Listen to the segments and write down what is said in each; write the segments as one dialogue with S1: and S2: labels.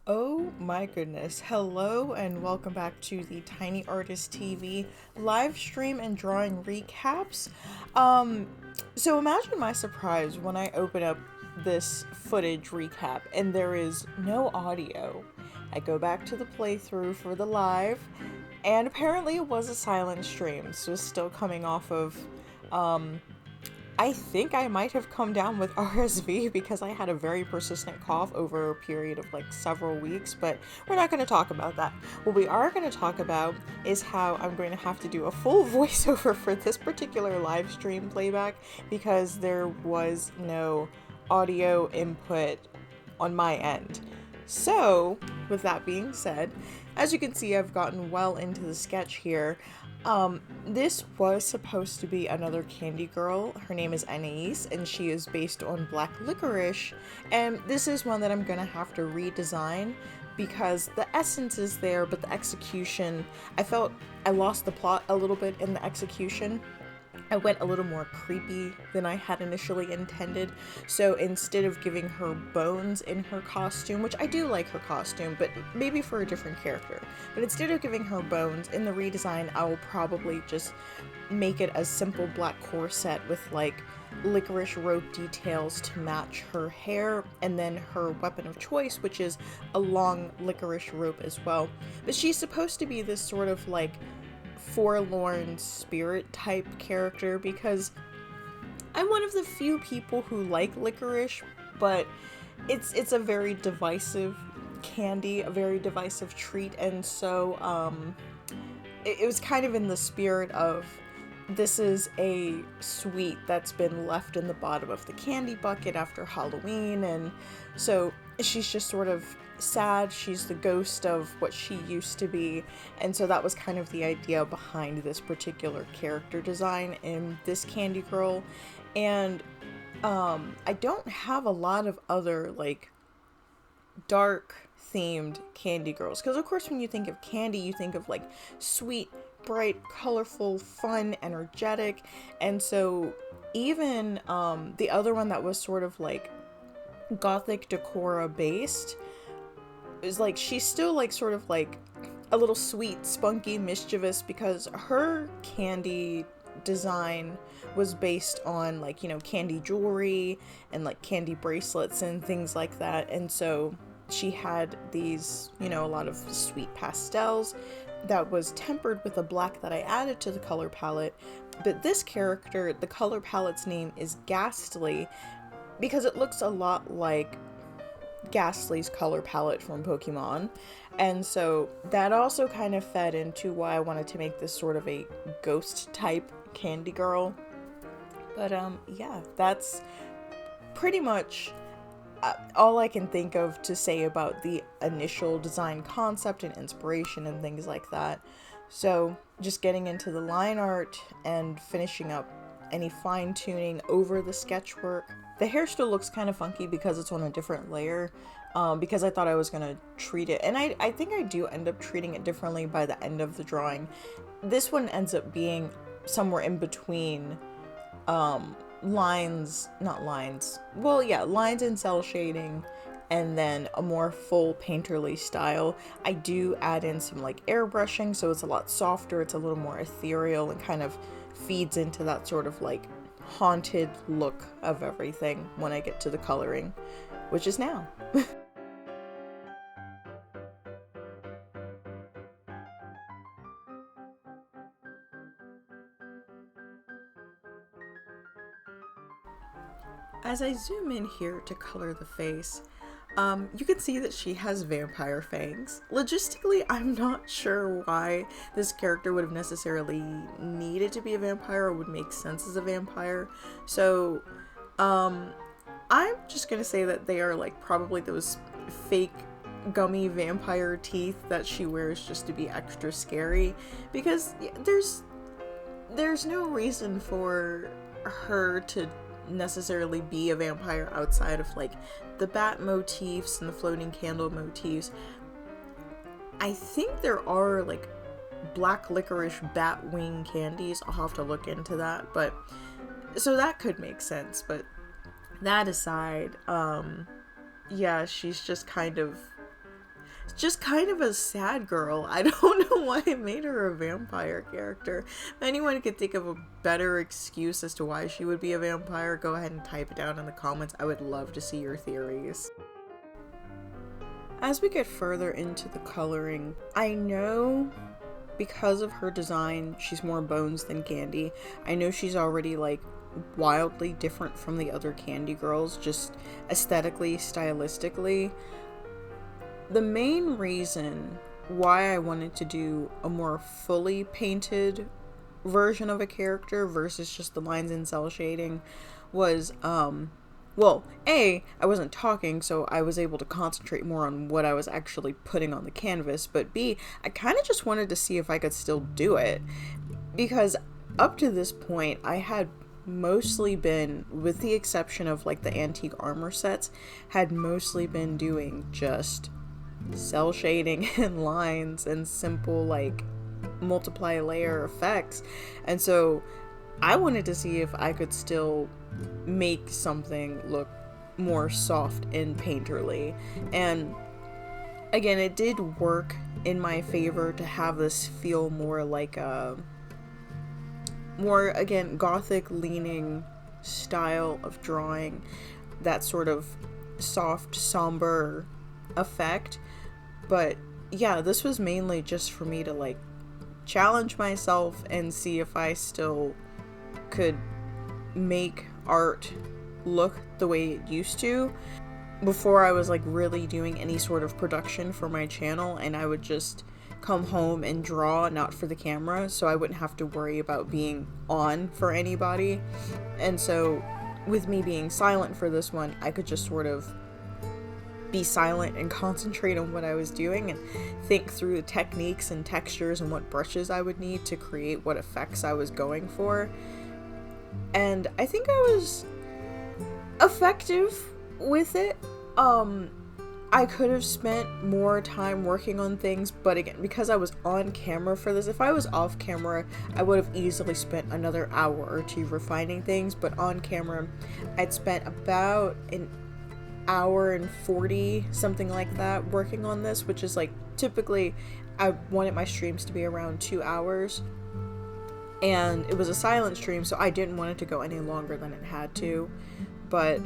S1: Oh my goodness. Hello and welcome back to the Tiny Artist TV live stream and drawing recaps. Um so imagine my surprise when I open up this footage recap and there is no audio. I go back to the playthrough for the live and apparently it was a silent stream. So it's still coming off of um I think I might have come down with RSV because I had a very persistent cough over a period of like several weeks, but we're not going to talk about that. What we are going to talk about is how I'm going to have to do a full voiceover for this particular live stream playback because there was no audio input on my end. So, with that being said, as you can see, I've gotten well into the sketch here. This was supposed to be another candy girl. Her name is Anise, and she is based on black licorice. And this is one that I'm gonna have to redesign because the essence is there, but the execution, I felt I lost the plot a little bit in the execution. I went a little more creepy than I had initially intended. So instead of giving her bones in her costume, which I do like her costume, but maybe for a different character. But instead of giving her bones in the redesign, I will probably just make it a simple black corset with like licorice rope details to match her hair and then her weapon of choice, which is a long licorice rope as well. But she's supposed to be this sort of like forlorn spirit type character because I'm one of the few people who like licorice, but it's a very divisive candy, a very divisive treat, and so it was kind of in the spirit of this is a sweet that's been left in the bottom of the candy bucket after Halloween, and so she's just sort of sad. She's the ghost of what she used to be, and so that was kind of the idea behind this particular character design in this candy girl. And I don't have a lot of other like dark themed candy girls because of course when you think of candy you think of like sweet, bright, colorful, fun, energetic. And so even the other one that was sort of like gothic decora based is like she's still like sort of like a little sweet, spunky, mischievous because her candy design was based on like, you know, candy jewelry and like candy bracelets and things like that. And so she had these, you know, a lot of sweet pastels that was tempered with a black that I added to the color palette. But this character, the color palette's name is Ghastly because it looks a lot like Ghastly's color palette from Pokemon. And so that also kind of fed into why I wanted to make this sort of a ghost type candy girl. But yeah, that's pretty much all I can think of to say about the initial design concept and inspiration and things like that. So just getting into the line art and finishing up any fine tuning over the sketch work. The hair still looks kind of funky because it's on a different layer, because I thought I was gonna treat it, and I think I do end up treating it differently by the end of the drawing. This one ends up being somewhere in between lines, not lines, well yeah, lines and cell shading, and then a more full painterly style. I do add in some like airbrushing, so it's a lot softer, it's a little more ethereal, and kind of feeds into that sort of like haunted look of everything when I get to the coloring, which is now. As I zoom in here to color the face, you can see that she has vampire fangs. Logistically, I'm not sure why this character would have necessarily needed to be a vampire or would make sense as a vampire. So, I'm just gonna say that they are like probably those fake gummy vampire teeth that she wears just to be extra scary, because there's no reason for her to necessarily be a vampire outside of like the bat motifs and the floating candle motifs. I think there are like black licorice bat wing candies. I'll have to look into that, but so that could make sense. But that aside, yeah, she's just kind of just kind of a sad girl. I don't know why it made her a vampire character. If anyone could think of a better excuse as to why she would be a vampire, go ahead and type it down in the comments. I would love to see your theories. As we get further into the coloring, I know because of her design, she's more bones than candy. I know she's already like wildly different from the other candy girls, just aesthetically, stylistically. The main reason why I wanted to do a more fully painted version of a character versus just the lines and cell shading was, well, A, I wasn't talking, so I was able to concentrate more on what I was actually putting on the canvas, but B, I kind of just wanted to see if I could still do it, because up to this point, I had mostly been, with the exception of like the antique armor sets, had mostly been doing just cell shading and lines and simple like multiply layer effects, and so I wanted to see if I could still make something look more soft and painterly. And again, it did work in my favor to have this feel more like a more, again, gothic leaning style of drawing, that sort of soft, somber effect. But yeah, this was mainly just for me to like challenge myself and see if I still could make art look the way it used to before I was like really doing any sort of production for my channel, and I would just come home and draw, not for the camera, so I wouldn't have to worry about being on for anybody. And so with me being silent for this one, I could just sort of be silent and concentrate on what I was doing and think through the techniques and textures and what brushes I would need to create what effects I was going for. And I think I was effective with it. I could have spent more time working on things, but again, because I was on camera for this, if I was off camera, I would have easily spent another hour or two refining things, but on camera, I'd spent about an hour and 40, something like that, working on this, which is like, typically, I wanted my streams to be around 2 hours, and it was a silent stream, so I didn't want it to go any longer than it had to, but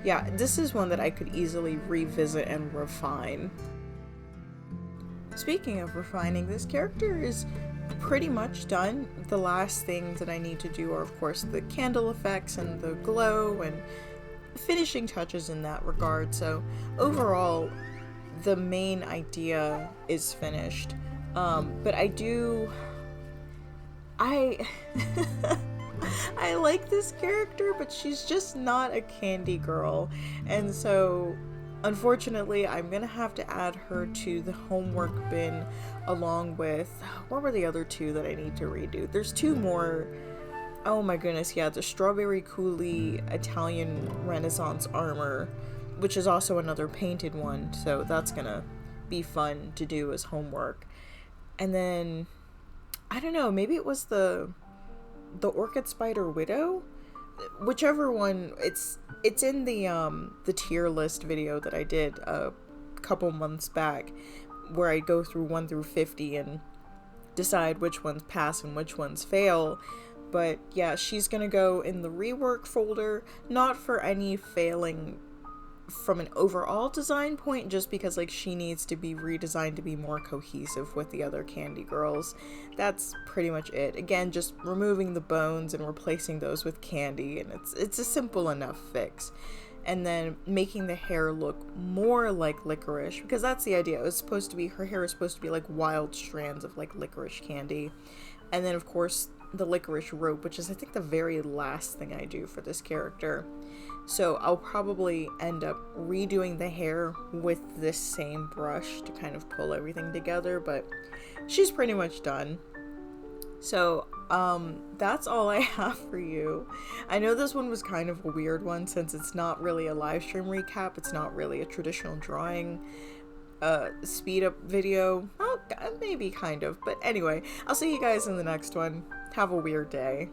S1: yeah, this is one that I could easily revisit and refine. Speaking of refining, this character is pretty much done. The last things that I need to do are, of course, the candle effects and the glow and finishing touches in that regard. So overall, the main idea is finished. But I like this character, but she's just not a candy girl, and so unfortunately I'm gonna have to add her to the homework bin along with, what were the other two that I need to redo? There's two more. Oh my goodness, yeah, the Strawberry Coulis Italian Renaissance armor, which is also another painted one, so that's gonna be fun to do as homework. And then, I don't know, maybe it was the Orchid Spider Widow? Whichever one, it's in the tier list video that I did a couple months back, where I go through 1 through 50 and decide which ones pass and which ones fail. But yeah, she's gonna go in the rework folder, not for any failing from an overall design point, just because like she needs to be redesigned to be more cohesive with the other candy girls. That's pretty much it. Again, just removing the bones and replacing those with candy, and it's a simple enough fix. And then making the hair look more like licorice, because that's the idea. It was supposed to be, her hair is supposed to be like wild strands of like licorice candy. And then of course the licorice rope, which is I think the very last thing I do for this character. So I'll probably end up redoing the hair with this same brush to kind of pull everything together, but she's pretty much done. So that's all I have for you. I know this one was kind of a weird one since it's not really a live stream recap. It's not really a traditional drawing speed up video. Well, maybe kind of, but anyway, I'll see you guys in the next one. Have a weird day.